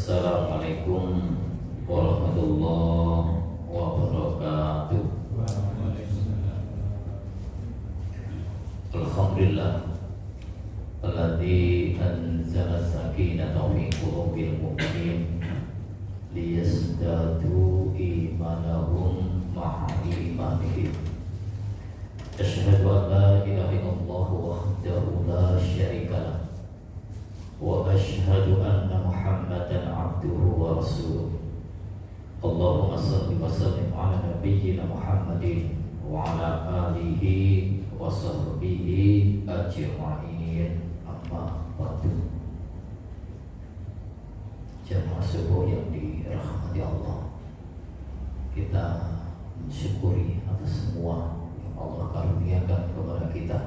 Assalamualaikum warahmatullahi wabarakatuh. Alhamdulillah alladzi anzala sakinata fi qulubil mu'minin liyazdadu imanahum ma'a imanihim. Asyhadu an la ilaha illallah wahdahu la syarika lah wa asyhadu anna Muhammadan abduhu wa rasuluh. Allahumma shalli wa sallim ala nabiyyina Muhammadin wa ala alihi wa sahbihi ajma'in. Amma ba'du. Jamaah subuh yang dirahmati Allah, kita mensyukuri atas semua yang Allah karuniakan kepada kita.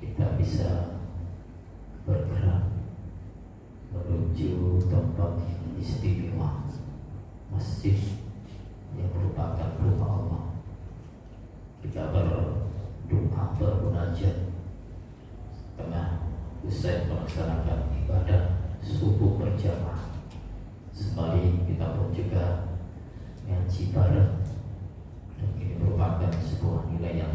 Kita bisa bergerak menuju tempat yang istimewa, masjid yang merupakan rumah Allah. Kita berdoa, bermunajat tengah usai melaksanakan ibadah subuh berjamaah. Sembari kita pun juga ngaji bareng, dan ini merupakan sebuah nilai yang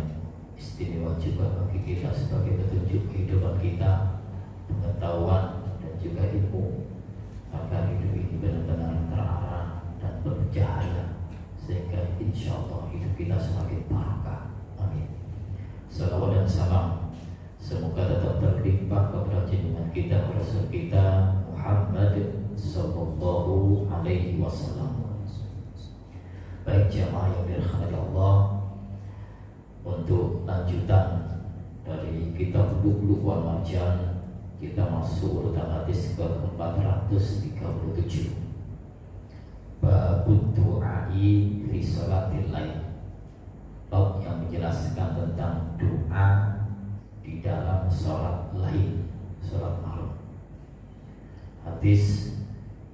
istimewa juga bagi kita sebagai petunjuk kehidupan kita, pengetahuan dan juga ilmu, agar hidup ini benar-benar terarah dan bercahaya, sehingga insya Allah hidup kita semakin barakah. Amin. Salawat dan salam semoga tetap berlimpah kepada junjungan kita, Rasul kita Muhammad sallallahu alaihi wasallam. Baik jamaah yang dirahmati Allah, untuk lanjutan dari kitab Lu'lu' wal Marjan, kita masuk urutan hadis ke 437. Babud du'ai fi sholatil lail. Bab yang menjelaskan tentang doa di dalam sholat lail, sholat malam. Hadis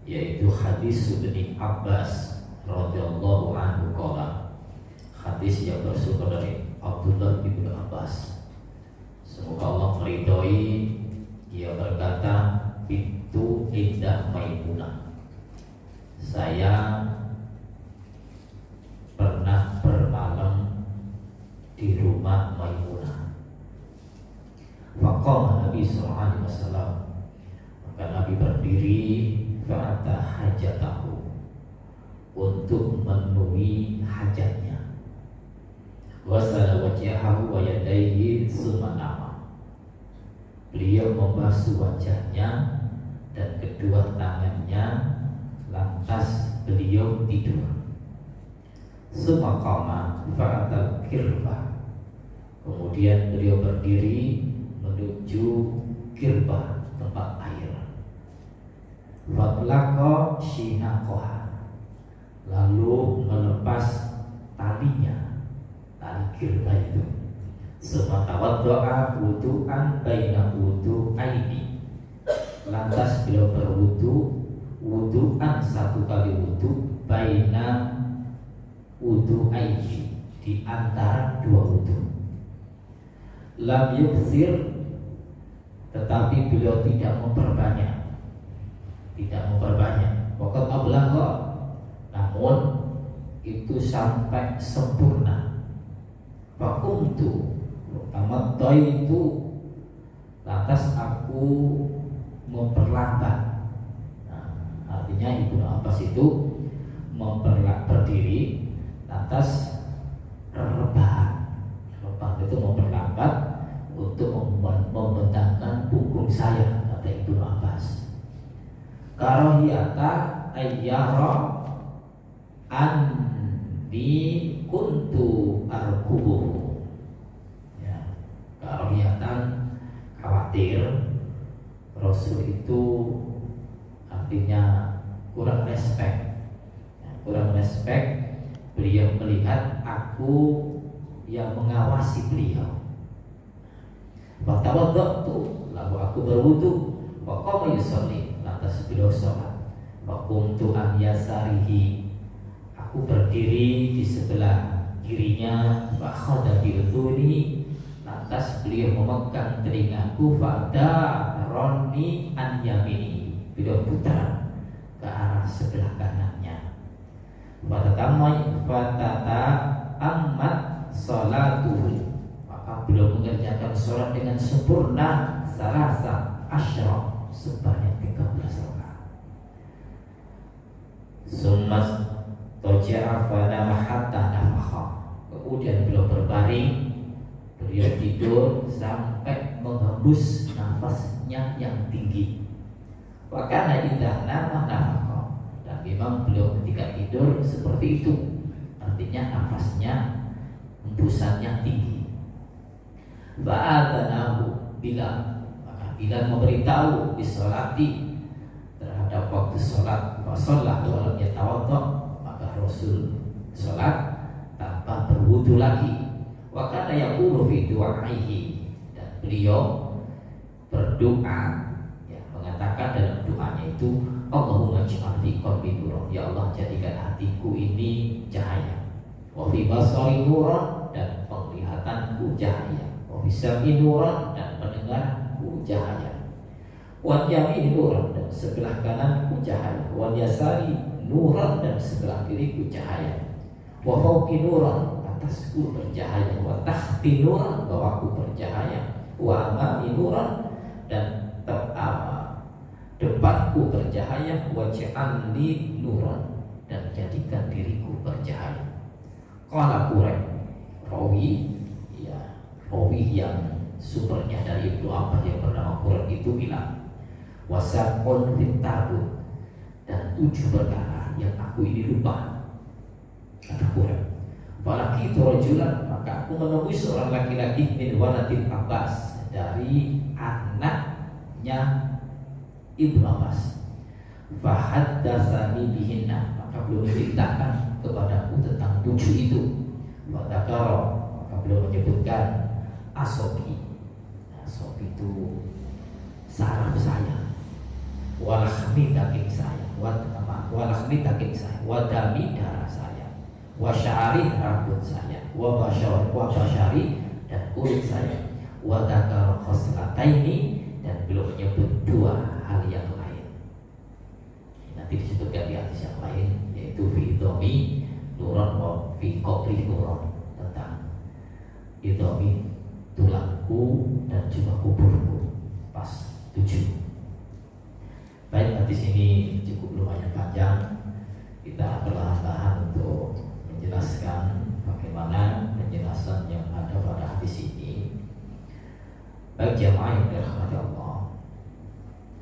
yaitu hadis Ibnu Abbas radhiyallahu anhu qala. Hadis yang bersumber dari Abdullah bin Abbas, semoga Allah meridhoi. Dia berkata, "Bintu indah Maimunah." Saya pernah bermalam di rumah Maimunah. Faqama Nabi sallallahu alaihi wasallam. Maka Nabi berdiri, fa'ata hajatahu, untuk memenuhi hajatnya. Wasala wajhahu wa yadayhi tsumma nama. Beliau membasuh wajahnya dan kedua tangannya, lantas beliau tidur. Sumaqama fa'atal kirbah. Kemudian beliau berdiri menuju kirbah, tempat air. Watlaqa shinaqoha, lalu melepas talinya, tali kirbah itu. Sematawaddo'a wudu'an baina wudu'aini. Lantas beliau berwudu, wudu'an satu kali wudu, baina wudu'aini, di antara dua wudu. Lam yuksir, tetapi beliau tidak memperbanyak. Waqad ablagha, namun itu sampai sempurna. Faqumtu itu, lantas aku memperlambat. Nah, artinya Ibnu Abbas itu berdiri, lantas rebahan itu memperlambat untuk membentangkan punggung saya, kata Ibnu Abbas. Karahiyata ayyara anni kuntu arkubuhu. Karahiyatan, khawatir. Rasul itu artinya kurang respect. Beliau melihat aku yang mengawasi beliau. Fatawaddatu, lalu aku berwudu. Wa qama yusalli, lantas beliau sholat. Wa qumtu an yasarihi, aku berdiri di sebelah kirinya. Wa khada bi udhuni, lantas beliau memegang telingaku. Fada roni an yamini, beliau putar ke arah sebelah kanannya. Fatata amat sholatuhu, maka beliau mengerjakan sholat dengan sempurna salasa asyra, sebanyak 13 rakaat. Summa toja'a fanama hatta nafakha, kemudian beliau berbaring, beliau tidur sampai menghembus nafasnya yang tinggi. Wakana idza nama nafakha, dan memang beliau ketika tidur seperti itu, artinya nafasnya hembusannya tinggi. Ba'adzanahu Bilal, maka Bilal memberitahu bisolati, terhadap waktu sholat. Fasolah walam yatawadda, maka Rasul sholat tanpa berwudu lagi. Wa kana yaqulu fi du'aihi, dan beliau berdoa, ya, mengatakan dalam doanya itu, Allahumma ij'al fi qalbi nuran, ya Allah jadikan hatiku ini cahaya, wa fi basari nuran, dan penglihatanku cahaya, wa fi sam'i nuran, dan pendengarku cahaya, wa yamin nuran, dan sebelah kananku cahaya, wa yasari nuran, dan sebelah kiriku cahaya, wa fawqi nuran, atasku bercahaya, wa tahti nuran, bawahku bercahaya, wa amami nuran, dan depanku bercahaya, wa ja'alni nuran, dan jadikan diriku bercahaya. Qala Quraib, rawi yang sumbernya dari Ibnu Abbas yang bernama Quraib itu bilang, wasaqul fitabut, dan 7 perkara yang aku ini lupa, kata Quraib. Falaki itu rajulan, maka aku menemui seorang laki-laki min waladil Abbas, dari anaknya Ibnu Abbas. Fahaddatsani bihinna, maka beliau menceritakan kepadaku tentang 7 itu. Fadzakara, maka beliau menyebutkan asobi. Asobi itu saraf saya, walahmi daging saya, walahmi daging saya, wadami darah saya, wasyari rambut saya, wabasyari dan kulit saya, wadakar khoslataini, dan beliau menyebut 2 hal yang lain. Nanti disebutkan di hadis yang lain, yaitu fi idhomi nuron wa fi qabri nuron, tentang idhomi tulangku dan juga kuburku. Pas 7. Baik, hadis ini cukup lumayan panjang. Kita perlahan-lahan untuk menjelaskan bagaimana penjelasan yang ada pada hadis ini. Baik jamaah yang dirahmati Allah,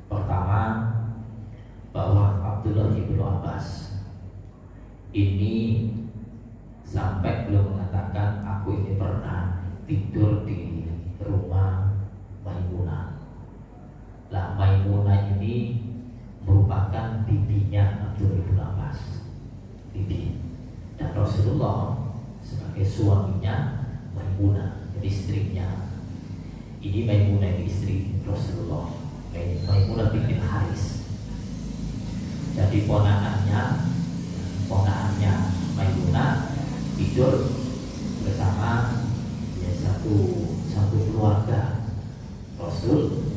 pertama, bahwa Abdullah bin Abbas ini sampai belum mengatakan aku ini pernah tidur di rumah Maimunah. Lah Maimunah ini merupakan bibinya Abdullah bin Abbas, bibi, dan Rasulullah sebagai suaminya Maimunah, jadi istrinya. Ini Maimunah, ini istri Rasulullah, Maimunah binti Haris. Jadi ponakannya Maimunah tidur bersama, ya, satu keluarga. Rasul,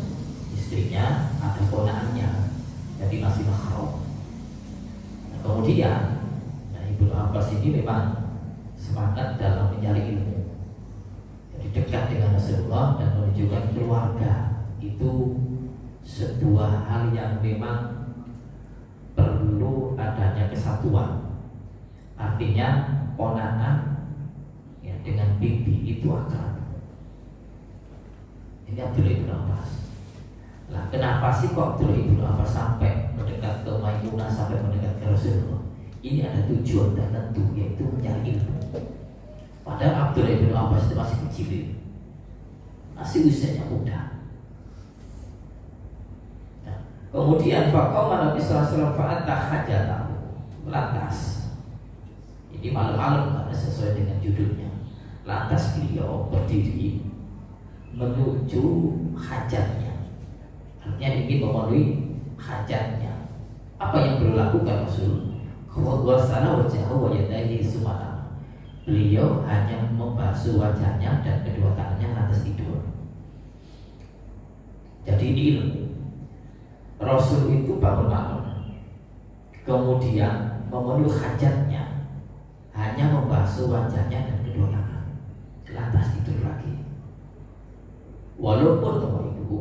istrinya, ada ponakannya, jadi masih mahram. Nah, kemudian Ibnu Abbas ini memang semangat dalam mencari ilmu, jadi dekat dengan Rasulullah dan menunjukkan keluarga itu sebuah hal yang memang perlu adanya kesatuan. Artinya ponakan, ya, dengan bibi itu akrab. Ini Abdullah bin Abbas. Lah kenapa sih kok Abdullah bin Abbas sampai mendekat ke Maimunah, sampai mendekat ke Rasulullah? Ini ada tujuan tertentu, yaitu mencari ilmu. Padahal Abdullah bin Abbas itu masih kecil, masih usianya muda. Kemudian faqama Nabi sallallahu alaihi wasallam fa'atahajatahu, lantas ini malam-malam karena sesuai dengan judulnya. Lantas beliau berdiri menuju hajatnya, artinya ingin memenuhi hajatnya. Apa yang beliau lakukan Rasul? Khawwasana wajahu wa yadayhi sumana. Beliau hanya membasuh wajahnya dan kedua tangannya lantas tidur. Jadi ini ilmu. Rasul itu bangun malam, kemudian memenuhi hajatnya, hanya membasuh wajahnya dan kedua tangan, lantas tidur lagi. Walaupun Bapak Ibu,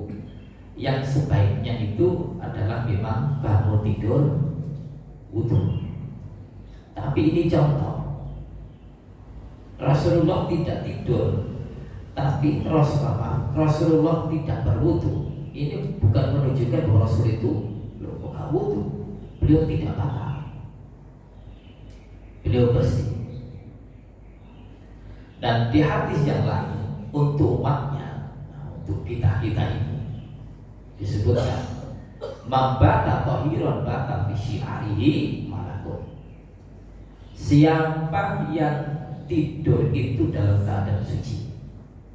yang sebaiknya itu adalah memang bangun tidur wudu. Tapi ini contoh, Rasulullah tidak tidur, tapi Rasulullah tidak berwudu. Ini bukan menunjukkan bahwa Rasul itu belum wudu. Beliau tidak batal, beliau bersih. Dan di hadis yang lain untuk umatnya, untuk kita ini disebutkan mambata tahiran bata fi syi'arihi malakun. Siapa yang tidur itu dalam keadaan suci,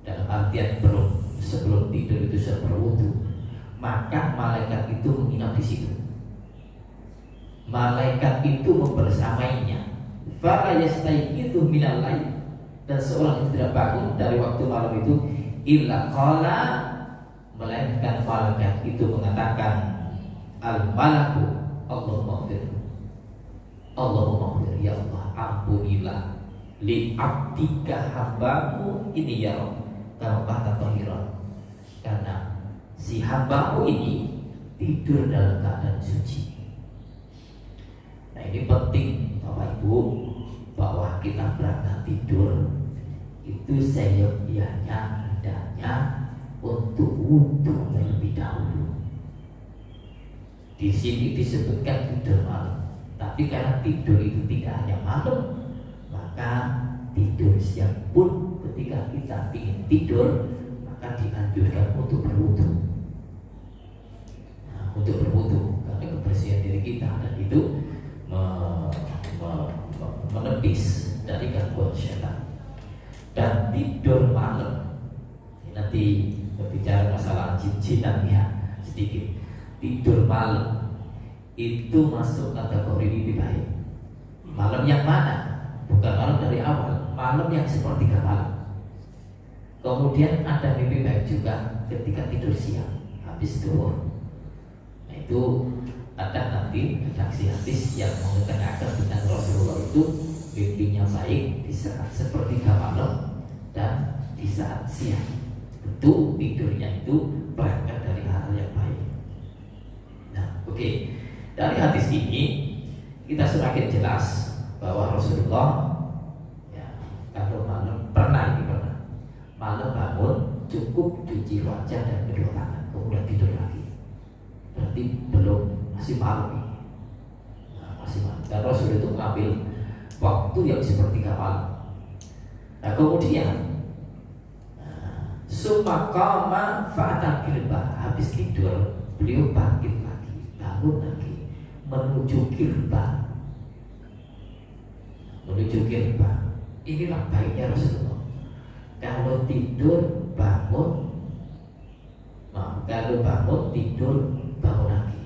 dalam artian sebelum tidur itu sudah berwudu, maka malaikat itu menginap di situ. Malaikat itu membersamainya. Fala yastayqidu minal lail, dan seorang yang tidak bangun dari waktu malam itu illa qala, melainkan malaikat itu mengatakan al malaku Allahumma ighfir, Allahumma ighfir, ya Allah ampunilah li abdika hambamu ini ya Rabb kama bata tahiran, karena si hambamu ini tidur dalam keadaan suci. Nah ini penting Bapak Ibu, bahwa kita berangkat tidur itu seyogyanya hendaknya untuk wudu terlebih dahulu. Di sini disebutkan tidur malam, tapi karena tidur itu tidak hanya malam, maka tidur siang pun ketika kita ingin tidur maka dianjurkan untuk berwudu. Nah, untuk berwudu karena kebersihan diri kita, dan itu menepis dari gangguan setan. Dan tidur malam, nanti berbicara masalah jin-jinan ya sedikit. Tidur malam itu masuk kategori lebih baik. Malam yang mana? Bukan malam dari awal, malam yang sepertiga malam. Kemudian ada mimpi baik juga ketika tidur siang habis zuhur. Nah itu ada nanti redaksi hadis yang mengenai dengan Rasulullah itu mimpinya baik di saat sepertiga malam dan di saat siang. Tentu tidurnya itu berangkat dari hal yang baik. Nah, oke. Dari hadis ini kita semakin jelas bahwa Rasulullah ya, kalau malam pernah malam bangun cukup cuci wajah dan kedua tangan, kemudian tidur lagi. Berarti masih malam ini. Nah, masih malam. Dan Rasul itu mengambil waktu yang sepertiga malam. Nah kemudian summa qama fa'atakilba, habis tidur beliau bangkit lagi, bangun lagi, menuju kirba. Inilah baiknya Rasulullah. Kalau tidur bangun, kalau bangun tidur bangun lagi.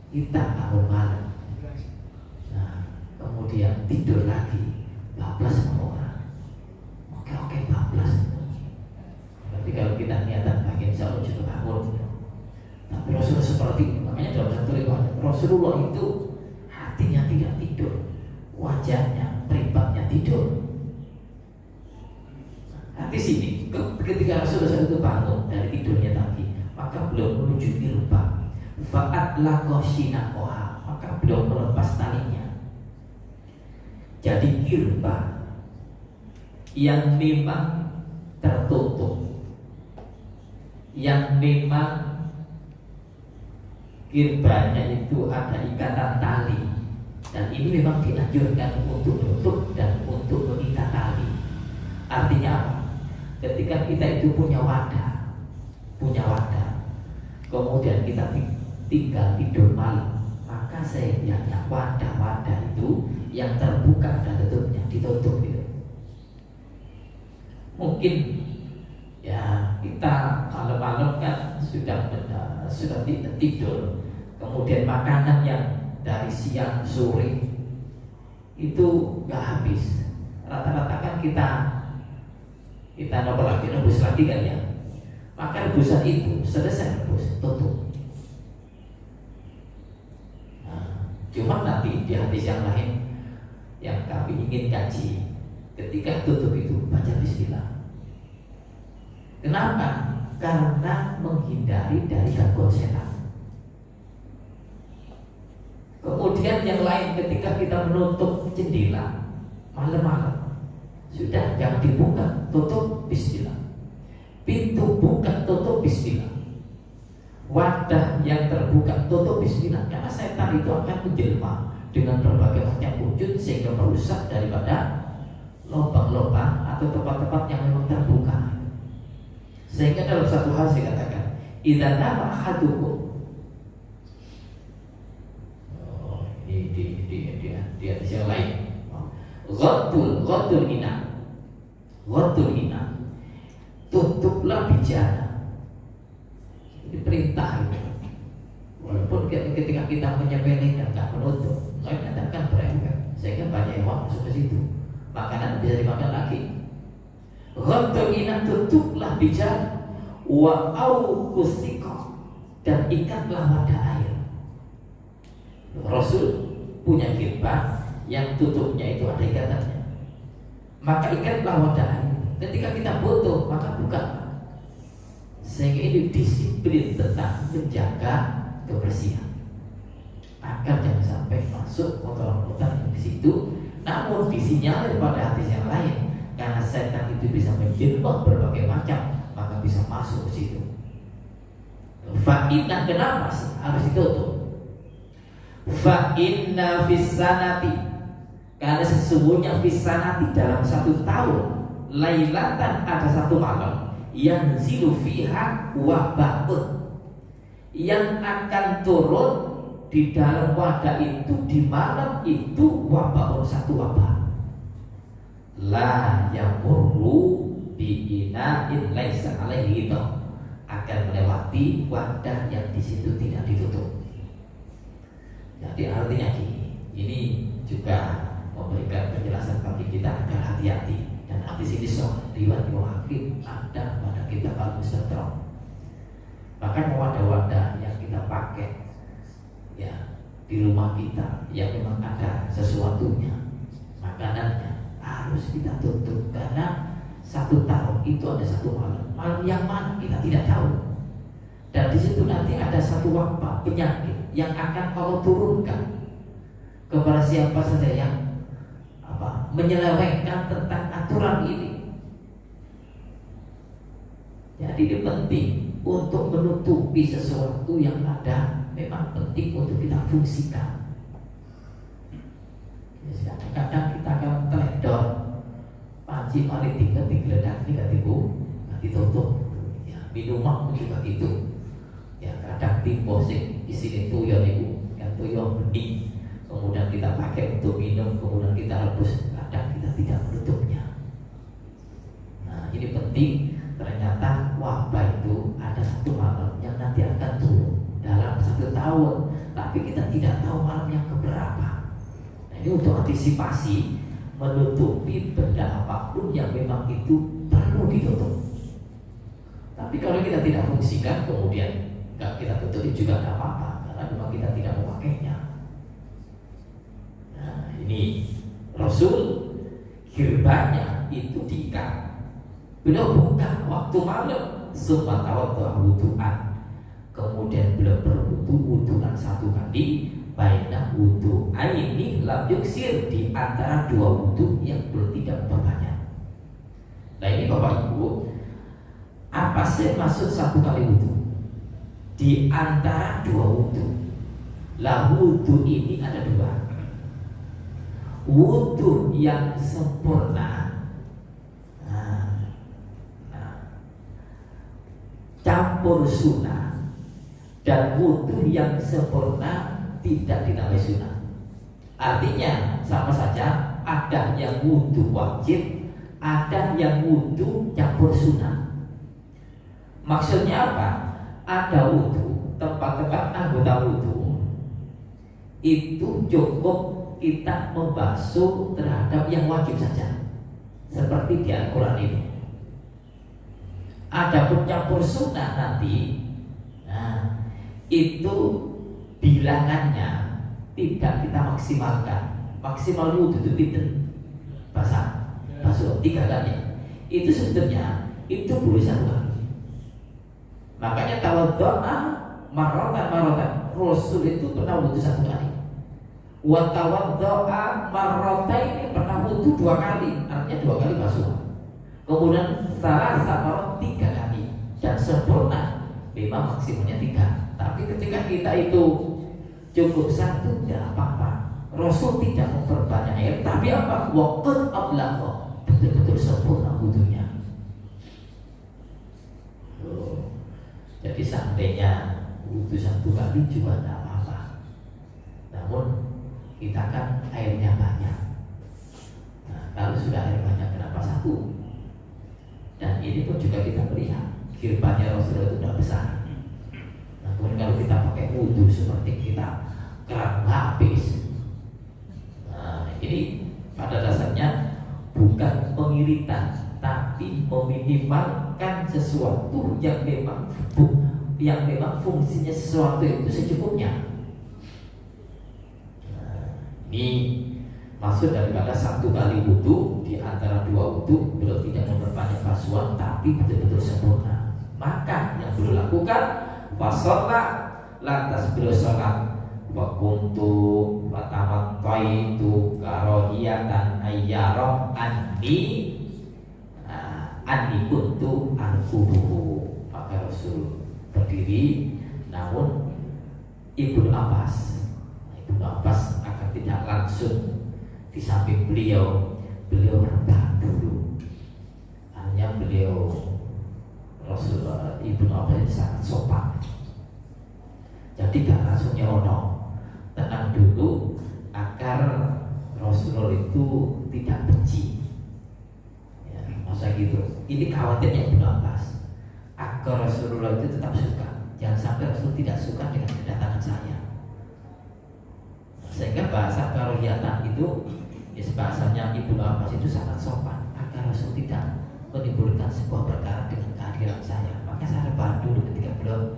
Kita bangun malam, nah kemudian tidur lagi, bablas sama orang. Oke bablas. Tapi kalau kita niatan bagian insya Allah juga bangun. Tapi Rasulullah seperti ini, makanya dalam satu riwayat Rasulullah itu hatinya tidak tidur, wajahnya, peribadnya tidur. Nah, di sini ketika Rasulullah itu bangun dari tidurnya tadi, maka beliau menuju kirba. Fa'at lakoshina koha, maka beliau melepas talinya. Jadi kirba yang memang tertutup, yang memang kirbanya itu ada ikatan tali, dan ini memang dianjurkan untuk tutup dan untuk mengikat tali. Artinya apa? Ketika kita itu punya wadah, kemudian kita tinggal tidur malam, maka seyogyanya wadah-wadah itu yang terbuka dan ditutup gitu. Mungkin ya kita malam-malam kan sudah tidur, kemudian makanan yang dari siang sore itu nggak habis. Rata-rata kan kita rebus lagi kan ya. Maka rebusan itu selesai rebus, tutup. Cuma nanti di hadis yang lain yang kami ingin kaji, ketika tutup itu baca bismillah. Kenapa? Karena menghindari dari gangguan setan. Kemudian yang lain, ketika kita menutup jendela malam-malam, sudah jangan dibuka, tutup bismillah. Pintu buka, tutup bismillah. Wadah yang terbuka, tutup bismillah. Karena setan itu akan menjelma dengan berbagai macam wujud sehingga merusak daripada lubang-lubang atau tempat-tempat yang memang terbuka. Sehingga dalam satu hal saya katakan, idza nama ahadukum, di hadis yang lain, ghaddul ina, tutuplah bicara. Ini perintah itu. Walaupun ketika kita menyepelekan, nggak menutup, ternyata akan berefek. Sehingga banyak yang masuk ke situ, makanan bisa dimakan lagi. Ghaddul ina, tutuplah bicara. Wa auqusika, dan ikatlah wadah air. Rasul punya kirbah yang tutupnya itu ada ikatannya. Maka ikatlah wadah air. Ketika kita butuh, maka buka. Sehingga ini disiplin tentang menjaga kebersihan, agar jangan sampai masuk kotoran-kotoran di situ. Namun disinyalir pada hadis yang lain, karena setan itu bisa menjelma berbagai macam, maka bisa masuk ke situ. Fa'inna, kenapa sih harus ditutup? Fa'inna fissanati, karena sesungguhnya fissanati dalam satu tahun, lailatan, ada satu malam, yang zilu fiha wabahun, yang akan turun di dalam wadah itu, di malam itu, wabahun, satu wabah. La yamurru bi'ina'in laisa alaihi itu, akan melewati wadah yang di situ tidak ditutup. Jadi artinya ini juga memberikan penjelasan bagi kita agar hati-hati. Dan hadis ini riwayat Imam Hakim ada pada kitab Al-Mustadrak. Bahkan wadah-wadah yang kita pakai ya di rumah kita yang memang ada sesuatunya, makanannya, harus kita tutup. Karena satu tahun itu ada satu malam, malam yang mana kita tidak tahu. Dan di situ nanti ada satu wabah penyakit yang akan Allah turunkan kepada siapa saja yang menyelewengkan tentang aturan ini. Jadi ini penting untuk menutupi sesuatu yang ada, memang penting untuk kita fungsikan. Kadang kita akan teledor, panci paling tinggal digeledak ini gak ditutup. Ya, minuman juga gitu. Ya, kadang timbo sing isine tuyon itu, yang tuyon bening, kemudian kita pakai untuk minum, kemudian kita rebus, kadang kita tidak menutupnya. Nah, ini penting. Ternyata wabah itu ada satu malam yang nanti akan turun dalam satu tahun, tapi kita tidak tahu malam yang keberapa. Nah, ini untuk antisipasi, menutupi benda apapun yang memang itu perlu ditutup. Tapi kalau kita tidak fungsikan, kemudian nggak kita tutup juga tidak apa-apa, karena memang kita tidak memakainya. Nah, ini Rasul kirbahnya itu diikat. Beliau buka waktu malam, semua tawadu wudu'an. Kemudian beliau berwudu, wudu'an satu kali. Baina wudu aini lam yuksir, di antara dua wudu yang beliau tidak berbanyak. Nah ini Bapak Ibu, apa sih maksud satu kali wudu? Di antara dua wudu. Lah wudu ini ada dua. Wudu yang sempurna, campur sunnah, dan wudu yang sempurna tidak dinamai sunnah. Artinya sama saja, ada yang wudu wajib, ada yang wudu campur sunnah. Maksudnya apa? Ada wudu, tempat-tempat anggota wudu itu cukup kita membasuh terhadap yang wajib saja, seperti di Al-Quran ini. Ada pun campur sunnah nanti, nah, itu bilangannya tidak kita maksimalkan. Maksimal wudhu itu pinten basuh 3 kali. Itu sebetulnya itu boleh 1 kali. Makanya tawaddu'a marratan. Rasul itu pernah wudhu 1 kali. Wa tawaddu'a marrataini, pernah wudhu 2 kali. Artinya 2 kali basuh. Kemudian salah 3 kali. Dan sempurna memang maksimalnya 3. Tapi ketika kita itu cukup 1, tidak apa-apa. Rasul tidak memperbanyak air, tapi apa? Waqad ablagha, betul-betul sempurna wudhunya. Jadi seandainya wudhu 1 kali juga tidak apa-apa. Namun kita kan airnya banyak. Nah, kalau sudah air banyak, kenapa 1? Dan ini pun juga kita melihat kirbannya Rasulullah itu sudah besar. Namun kalau kita pakai wudhu seperti kita keran habis, nah ini pada dasarnya bukan pengiritan, tapi meminimalkan sesuatu yang memang fungsinya sesuatu itu secukupnya. Nah, ini maksud daripada 1 kali wudhu di antara 2 wudhu, beliau tidak memperbanyak basuhan, tapi betul-betul sempurna. Maka yang beliau lakukan, fasolat, lantas beliau sholat. Wa kuntu wa tamattaitu karohiyatan ayyarah anni kuntu arkuhu. Maka Rasul berdiri, namun Ibnu Abbas akan tidak langsung di samping beliau rebahan dulu. Hanya beliau Rasulullah Ibnu Abbas sangat sopan. Jadi gak langsung nyono, tenang dulu agar Rasulullah itu tidak benci. Ya, masa gitu. Ini khawatirnya Ibnu Abbas, agar Rasulullah itu tetap suka. Jangan sampai Rasul tidak suka dengan kedatangan saya. Sehingga bahasa karohiyatan itu, bahasanya Ibnu Abbas itu sangat sopan, agar Rasul tidak menimbulkan sebuah perkara dengan kehadiran saya. Maka saya rebahan dulu ketika beliau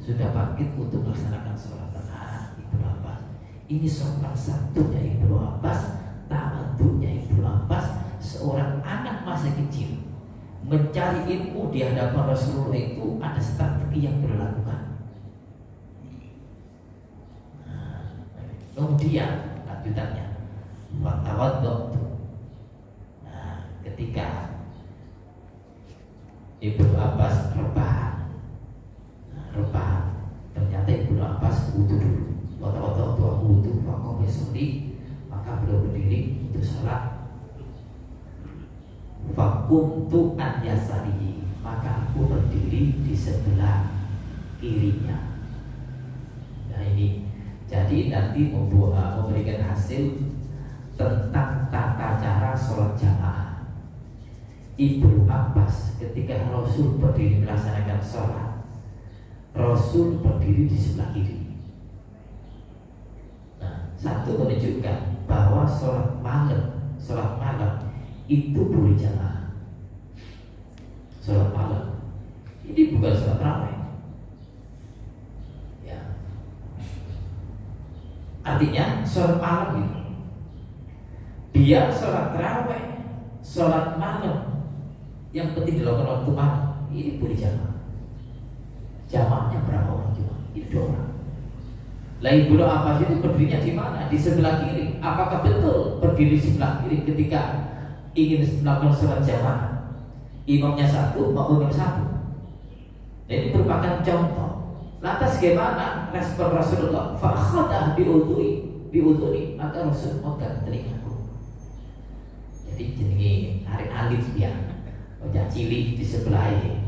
sudah bangkit untuk melaksanakan sholat. Ibnu Abbas, ini sopan satunya Ibnu Abbas, tawadhunya Ibnu Abbas, seorang anak masa kecil mencari ilmu di hadapan Rasulullah itu ada strategi yang beliau lakukan. Nah, kemudian lanjutannya, tawadhu. Nah, ketika Ibnu Abbas rebahan, ternyata Ibnu Abbas wudhu dulu. Waktu wudhu, waktu besori, maka beliau berdiri untuk sholat. Fakuntu an yasarihi, maka aku berdiri di sebelah kirinya. Nah ini, jadi nanti memberikan hasil tentang tata cara sholat jamaah. Ibnu Abbas ketika Rasul berdiri melaksanakan sholat, Rasul berdiri di sebelah kiri. Nah, satu menunjukkan bahwa sholat malam itu boleh jamaah. Sholat malam ini bukan sholat tarawih. Ya. Artinya sholat malam itu, biar sholat tarawih, sholat malam yang penting dilakukan waktu malam, ini boleh jamaah. Jamaahnya berapa orang cuma? Itu 2 orang. Lain Ibnu Abbas itu berdirinya di mana? Di sebelah kiri. Apakah betul berdiri di sebelah kiri ketika ingin melakukan sholat jamaah? Imamnya 1, makmumnya 1. Dan ini merupakan contoh. Lantas bagaimana respon Rasulullah? Fakhadah biudhuni, maka Rasul memegang telingaku. Jadi jenenge hari alif ya, ojak cilik di sebelah ini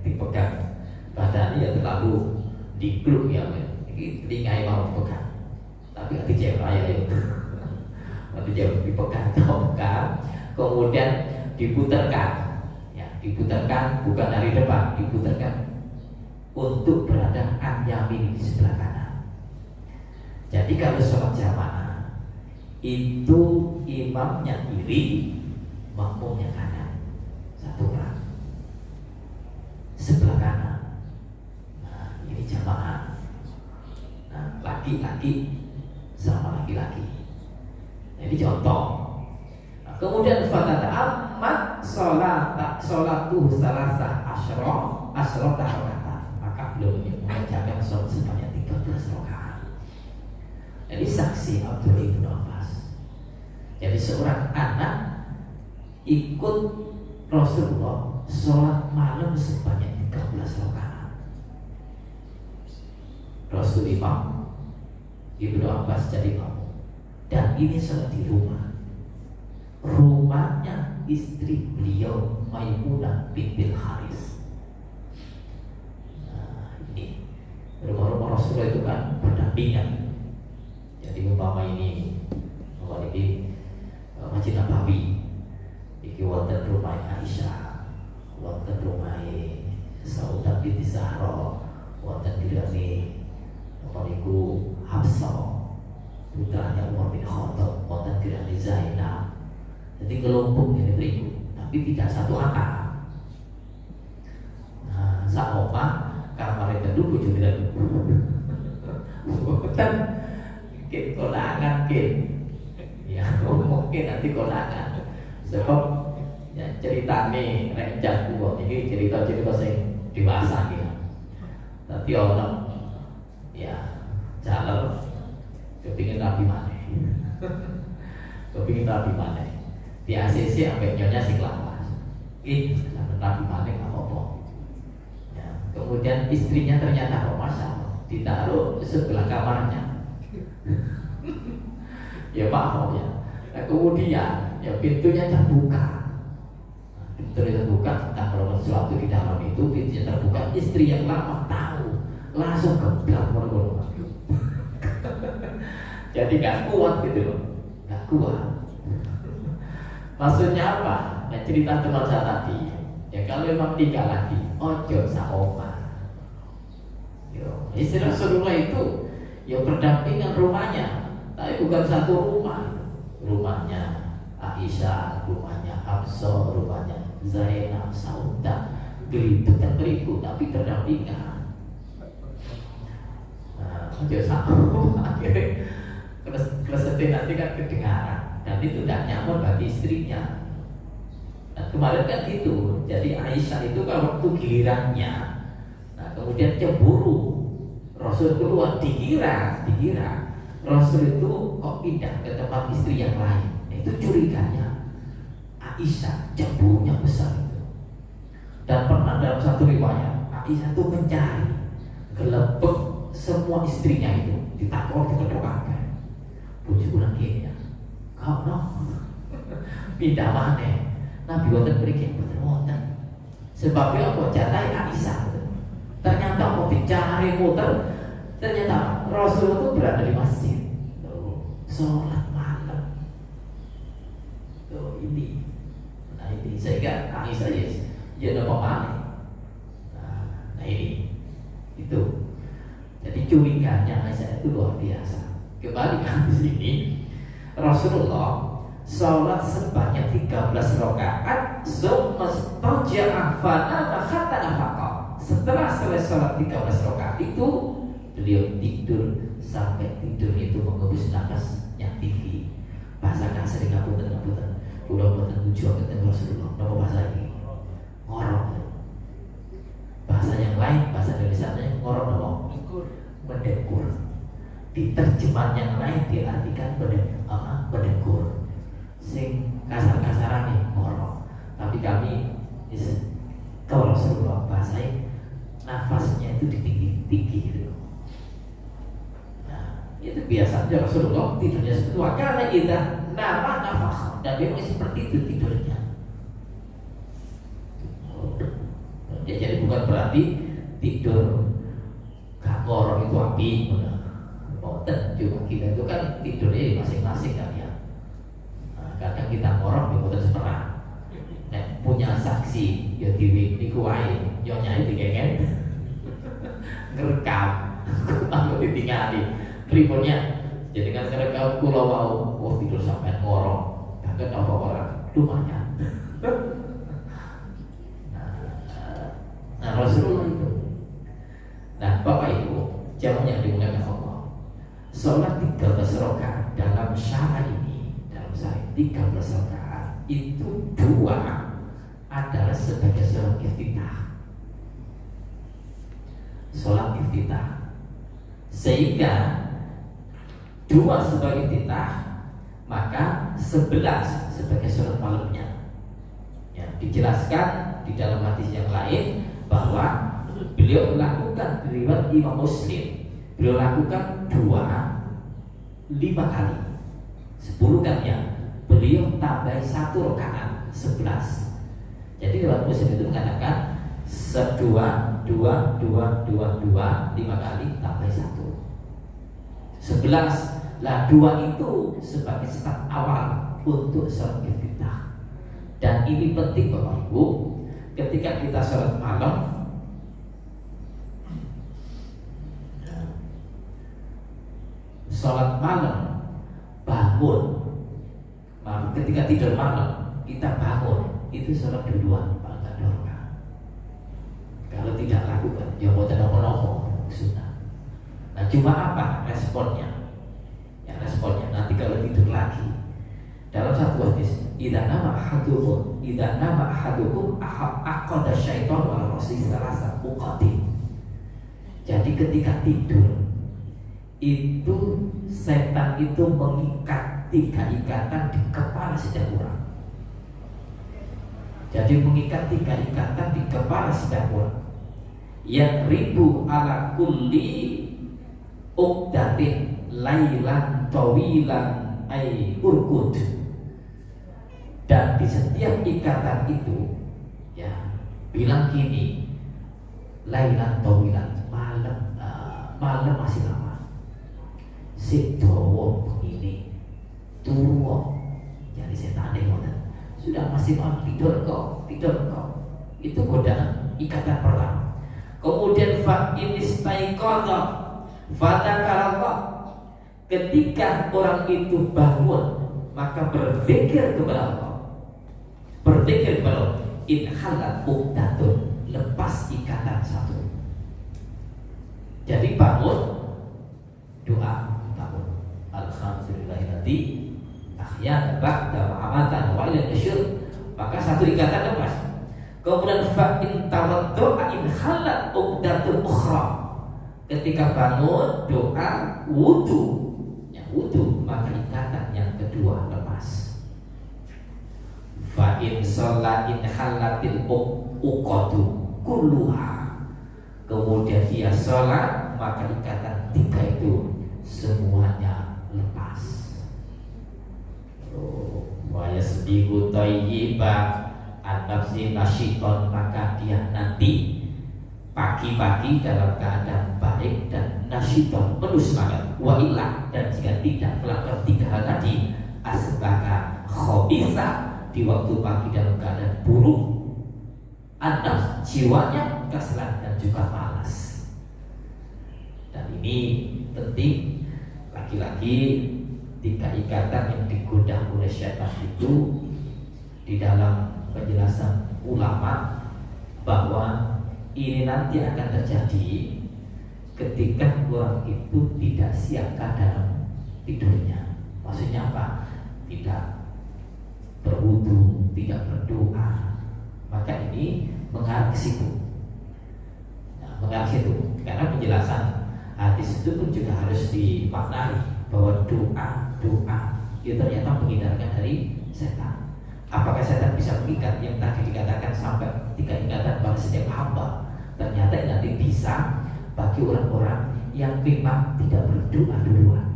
dipegang. Badannya ya terlalu digluk ya, telinga mau dipegang, tapi hati cewek raya ya, hati cewek dipegang, kemudian diputarkan, ya diputarkan bukan dari depan, diputarkan untuk berada an yamin di sebelah kanan. Jadi kalau sholat jamaah itu imamnya kiri, makmumnya kanan, 1 orang sebelah kanan. Ini jamaah. Nah, laki-laki sama laki-laki. Nah, ini contoh. Nah, kemudian fatata amat sholatu salasah asyrota rakaat, maka beliau mengerjakan sholat sebanyak 13 rakaat. Jadi saksi Abdullah bin Abbas. Jadi seorang anak ikut Rasulullah sholat malam sebanyak 13 rakaat. Rasul imam, Ibnu Abbas jadi imam. Dan ini sholat di rumahnya istri beliau Maimunah bintil Haris. Nah, ini rumah-rumah Rasulullah itu kan berdampingan. Jadi umpama ini Masjid Nabawi, iki wonten rumah Aisyah, wonten rumah Saudah binti Zahra, wonten dirani niku Hafsah, putranya Umar bin Khattab, wonten dirani Zainab. Jadi kelompok ini beriku, tapi tidak satu atap. Nah, sak omah kamar itu dulu juga bukan mungkin kolangan ya mungkin nanti kolangan sebab ya cerita nih rencang gua ini cerita-cerita sing dewasa gitu. Tapi orang ya jalan kepingin rapi mana kepingin rapi mana di ACC sampai nyonya sing lawas rapi mana nggak apa-apa ya. Kemudian istrinya ternyata masalah ditaruh sebelah kamarnya ya maaf ya. Nah, kemudian ya pintunya terbuka. Pintunya terbuka tentang kalau sesuatu di dalam itu pintunya terbuka. Istri yang lama tahu langsung gebrak morgol. Jadi nggak kuat gitu loh, nggak kuat. Maksudnya apa? Nah, cerita teman saya tadi. Ya kalau memang 3 lagi, ojo saoma. Istri Rasulullah itu ya berdampingan rumahnya. Tapi bukan satu rumah. Rumahnya Aisyah, rumahnya Hafsah, rumahnya Zainab, Saudah, gelibet dan beriku, tapi berdampingan. Nah, akhirnya kesetin nanti kan kedengaran dan itu tidak nyaman bagi istrinya. Nah, kemarin kan gitu. Jadi Aisyah itu kalau waktu gilirannya, nah kemudian cemburu. Rasul keluar dikira Rasul itu kok pindah ke tempat istri yang lain. Itu curiganya Aisyah, cemburunya besar itu. Dan pernah dalam satu riwayat Aisyah itu mencari gelebek semua istrinya itu, ditakor dikedokakan. Puji ulang gini ya, kau no pindah mana? Nabi wonten berikin betul wonten. Sebabnya apa? Jatai Aisyah. Ternyata mau dicari muter. Ternyata Rasul itu berada di masjid, sholat malam. Tuh ini, nah ini sehingga Aisyah ya nampak mana? Nah ini, itu. Jadi curiganya Aisyah itu luar biasa. Kembali ke sini, Rasulullah sholat sebanyak 13 rakaat, summastaja'a fanama hatta nafaqa. Setelah selesai sholat 13 rakaat itu, beliau tidur sampai tidur itu mengebus nafas yang tinggi. Bahasa kasar ngapunten pulau boten tujuan ketemu Rasulullah. Nama bahasa ini ngorok. Bahasa yang lain, bahasa Indonesia-nya ngorok nama mendekur. Di terjemahan yang lain diartikan mendekur. Sing kasar-kasaran nih ngorok. Tapi kami kalau Rasulullah bahasanya nafasnya itu tinggi gitu. Nah, itu biasanya Rasulullah tidurnya seperti itu. Karena kita nama nafas dan memang seperti itu tidurnya. Ya, jadi bukan berarti tidur gak ngorok itu api. Boten, cuma kita itu kan tidurnya masing-masing kan ya. Nah, kadang kita ngorok di boten seperang. Nah, punya saksi ya diwi niku wae yo nyai digengen ngerekam aku ditinggali priponnya jadi kan ngerekam kula wau tidur sampai ngorok kaget apa orang lumayan. Nah Rasulullah itu, nah Bapak Ibu jamaah yang dimuliakan Allah, sholat 13 rakaat dalam syara ini, dalam syara 13 rakaat itu 2 adalah sebagai sholat iftitah, sholat iftitah, sehingga 2 sebagai iftitah, maka 11 sebagai sholat malamnya. Ya, dijelaskan di dalam hadis yang lain bahwa beliau lakukan riwayat Imam Muslim, beliau lakukan 5 kali, 10 kali ya, beliau tambah 1 rakaat 11. Jadi riwayat Muslim itu mengatakan 2 5 kali tambah 1 11. Lah 2 itu sebagai start awal untuk sholat iftitah. Dan ini penting Bapak Ibu, ketika kita sholat malam, sholat malam bangun, ketika tidur malam kita bangun, itu sholat duluan paling dorka. Kalau tidak lakukan, ya mau tidak mau sunnah. Nah cuma apa responnya? Ya responnya nanti kalau tidur lagi. Dalam satu hadis, idza nama ahadukum aqada syaitan wal rasi salasa uqatin. Jadi ketika tidur itu setan itu mengikat 3 ikatan di kepala setiap orang. Jadi mengikat 3 ikatan di kepala setiap orang. Yang ribu ala kulli uqdatin lailan tawilan ay urkud. Dan di setiap ikatan itu, ya bilang gini, lailan tawilan, malam masih lama, sidowo begini, tuwo, jadi setan sudah masih malam, tidur kok, itu godaan ikatan pertama. Kemudian fa inistaiqadha fadzakarallah, ketika orang itu bangun maka berzikir kepada Allah, berzikir kepada Allah, in halat uqdatun, lepas ikatan 1. Jadi bangun doa, bangun alhamdulillahilladzi ahyana ba'da ma'amatan wa ilaihi nusyur, maka 1 ikatan lepas. Kemudian fa in tawaddu'a in halat uqdatun ukhra, ketika bangun doa wudu, maka ikatan yang kedua lepas. Fa in shalla in halatil uqadu kulluha, kemudian dia sholat maka ikatan 3 itu semuanya lepas. Wa yasbiqu thayyiba an-nafsi nasyiton, maka dia nanti pagi-pagi dalam keadaan baik dan nasyiton, penuh semangat. Wa ilah, dan jika tidak melakukan 3 hal tadi, asbaka khabitha, di waktu pagi dalam keadaan buruk, an-nafs, jiwanya kesal dan juga malas. Dan ini penting, lagi-lagi 3 ikatan yang digoda oleh syaitan itu, di dalam penjelasan ulama bahwa ini nanti akan terjadi ketika orang itu tidak siaga dalam tidurnya. Maksudnya apa? Tidak berwudu, tidak berdoa, maka ini mengarah ke situ. Nah, mengarah ke situ. Karena penjelasan hadis itu pun juga harus dimaknai bahwa doa itu ternyata menghindarkan dari setan. Apakah setan bisa mengikat yang tadi dikatakan sampai 3 ikatan pada setiap hamba? Ternyata nanti bisa bagi orang-orang yang memang tidak berdoa duluan.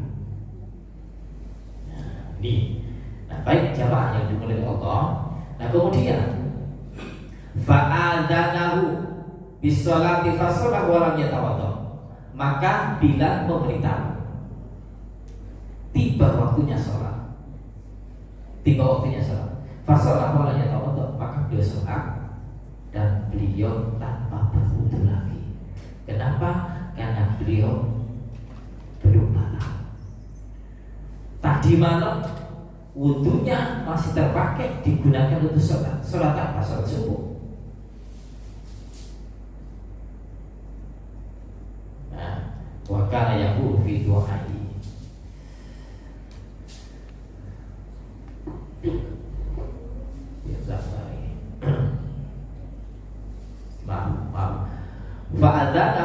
Nah, baik jamaah yang dimulai Allah. Nah kemudian fa'adzanahu bisolati fasolah walam yatawaddo, maka bila memberitahu tiba waktunya sholat, fasolah walam yatawaddo, maka beliau sholat dan beliau tanpa berwudu lagi. Kenapa? Karena beliau belum malam. Tadi malam wudunya masih terpakai, digunakan untuk sholat. Sholat apa? Sholat subuh. Nah, wa kana yaqulu fi du'ai,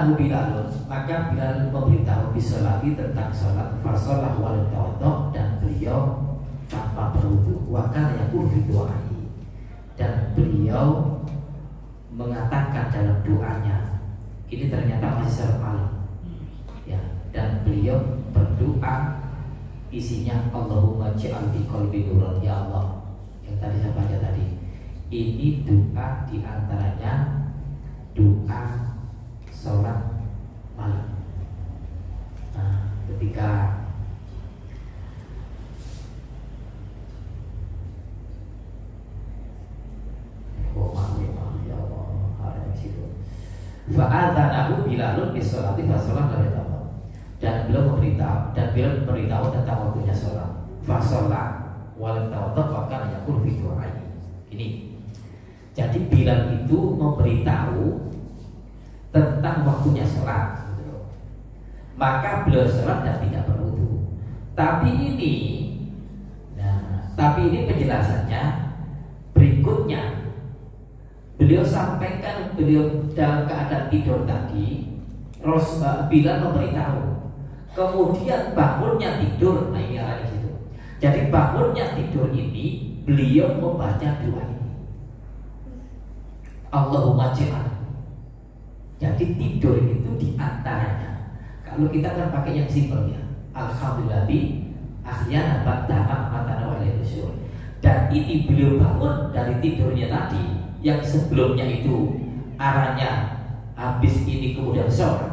Fa'adzanahu Bilalun, maka Bilal memberitahu bisolati tentang sholat. Fasolah wal tawadhu, dan beliau tanpa berwudu. Wa kana yaqulu fi du'ai, dan beliau mengatakan dalam doanya, ini ternyata masih sholat malam ya, dan beliau berdoa isinya Allahumma ja'al bi qalbi nuran, ya Allah, yang tadi saya baca tadi. Ini doa diantaranya doa sholat malam. Nah, ketika ya Allah, ada di situ. Fa'adzanahu Bilalun bis-sholati fasolah la yatawa, dan beliau memberitahu tentang waktunya sholat. Fasolah wal tawadhu wa kana yaqulu fi du'ai. Ini. Jadi Bilal itu memberitahu tentang waktunya sholat, gitu. Maka beliau sholat dan tidak berwudu. Tapi ini penjelasannya berikutnya. Beliau sampaikan beliau dalam keadaan tidur tadi, Bilal memberitahu. Kemudian bangunnya tidur, nah ini arah di situ. Jadi bangunnya tidur ini beliau membaca doa ini. Allahumma ja'al. Jadi tidur itu diantaranya. Kalau kita kan pakai yang simpel ya, alhamdulillahi ahyana ba'da amatana wa ilaihi nusyur. Dan ini beliau bangun dari tidurnya tadi, yang sebelumnya itu arahnya habis ini kemudian sholat.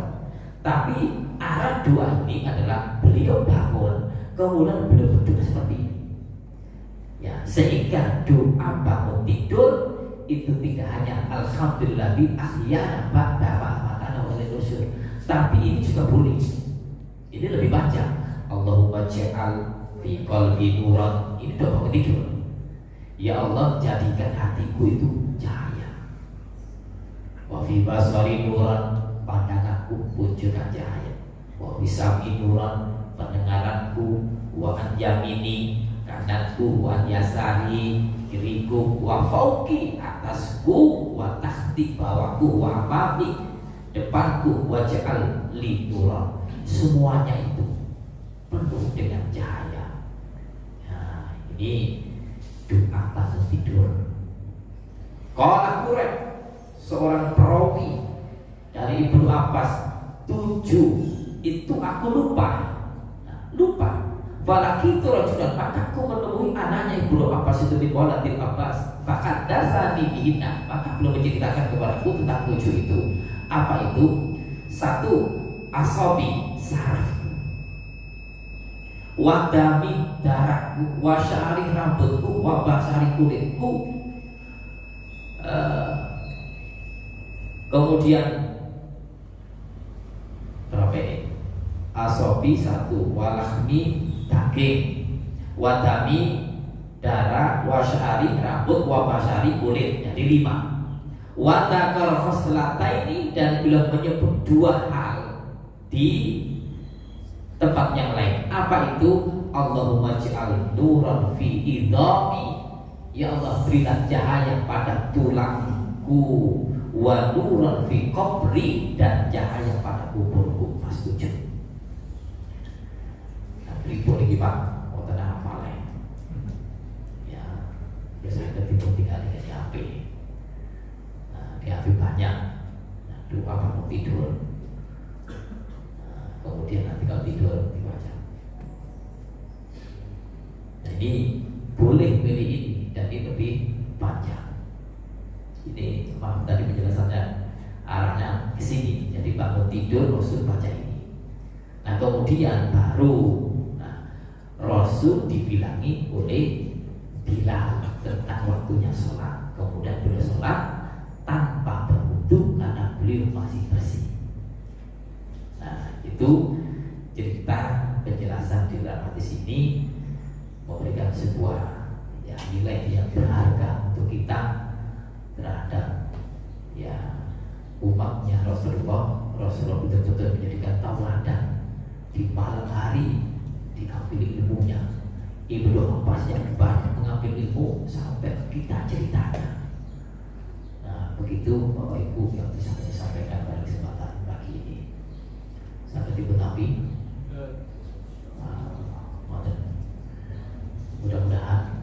Tapi arah doa ini adalah beliau bangun kemudian beliau berdoa seperti ini. Ya, sehingga doa bangun tidur itu tidak hanya alhamdulillahi ahyana ba'da amatana wa ilaihi nusyur, tapi ini juga boleh. Ini lebih panjang. Allahumma ja'al fi qalbi nuran. Ini doa bangun tidur. Ya Allah, jadikan hatiku itu cahaya. Wa fi basari nuran, pandanganku pun juga cahaya. Wa fi sam'i nuran, pendengaranku. Wa an yamini, kananku. Wa an yasari, kiriku. Wa fauqi, atasku. Wa tahti, bawahku. Wa amami, depanku. Wa ja'al li nuran. Semuanya itu penuh dengan cahaya. Nah, ini doa bangun tidur. Qala Qurayb, seorang perawi dari Ibnu Abbas, 7 itu aku lupa. Walakitu rajulan, maka aku menemui anaknya Ibnu Abbas itu di bawah Ibnu Abbas. Fakadasani bihina, maka belum menceritakan kepadaku tentang 7 itu. Apa itu? 1. Asobi, saraf. Wadami, darahku. Wasyari, rambutku. Wabasari, kulitku. Kemudian berapa ini? Asobi 1, walahmi, daging. Wadami, darah. Wasyari, rambut. Wabasari, kulit. Jadi 5. Wadakal khoslataini, dan beliau menyebut 2 hal di tempat yang lain. Apa itu? Allahumma ja'al nuran fi idhami, ya Allah berilah cahaya pada tulangku. Wa nuran fi qabri, dan cahaya pada kuburku. Pas 7. Nah, ribu lagi Pak, mau tenang apa lain? Ya, biasanya ada tidur tinggal di HP. Nah, di HP banyak. Nah, doa bangun tidur. Kemudian nanti kalau tidur dibaca. Nah, ini boleh pilih ini, dan ini lebih panjang. Ini maaf tadi penjelasannya arahnya ke sini. Jadi bangun tidur Rasul baca ini. Nah, kemudian baru Rasul dibilangi oleh Bilal tentang waktunya sholat. Kemudian beliau sholat tanpa berwudu karena beliau masih bersih. Nah, itu cerita penjelasan di dalam hadis ini memberikan sebuah nilai yang berharga untuk kita terhadap umatnya Rasulullah. Rasulullah betul-betul menjadikan tauladan. Di malam hari diambil ilmunya. Ibnu Abbas yang banyak mengambil ilmu sampai kita ceritanya. Nah, begitu Bapak Ibu yang bisa saya sampaikan pada kesempatan pagi ini. pribun Nabi. Mudah-mudahan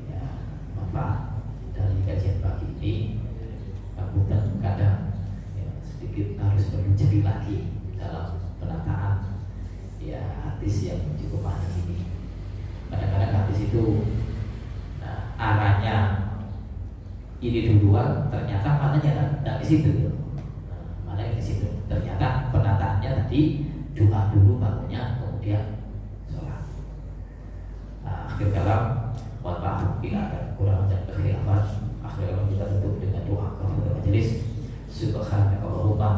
ya, manfaat dari kajian pagi ini. Bukan kadang ya, sedikit harus mencari lagi dalam penataan ya hadis yang cukup panjang ini. Kadang-kadang hadis itu arahnya ini duluan, ternyata maknanya tidak di situ. Maknanya di situ. Ternyata penataannya tadi doa dulu bangunnya, kemudian sholat. Akhir kalam, mohon maaf bila ada kurang dan kekhilafan. Akhir kalam kita tutup dengan doa kepada majelis. Subhanakallahumma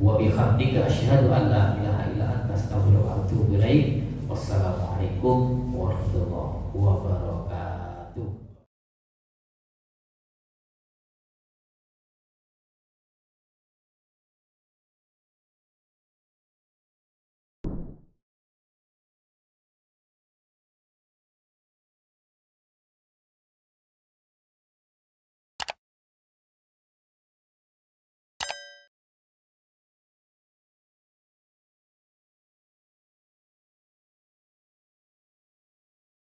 wa bihamdika asyhadu an la ilaha illa anta astaghfiruka wa atubu ilaik. Wassalamualaikum warahmatullahi wabarakatuh.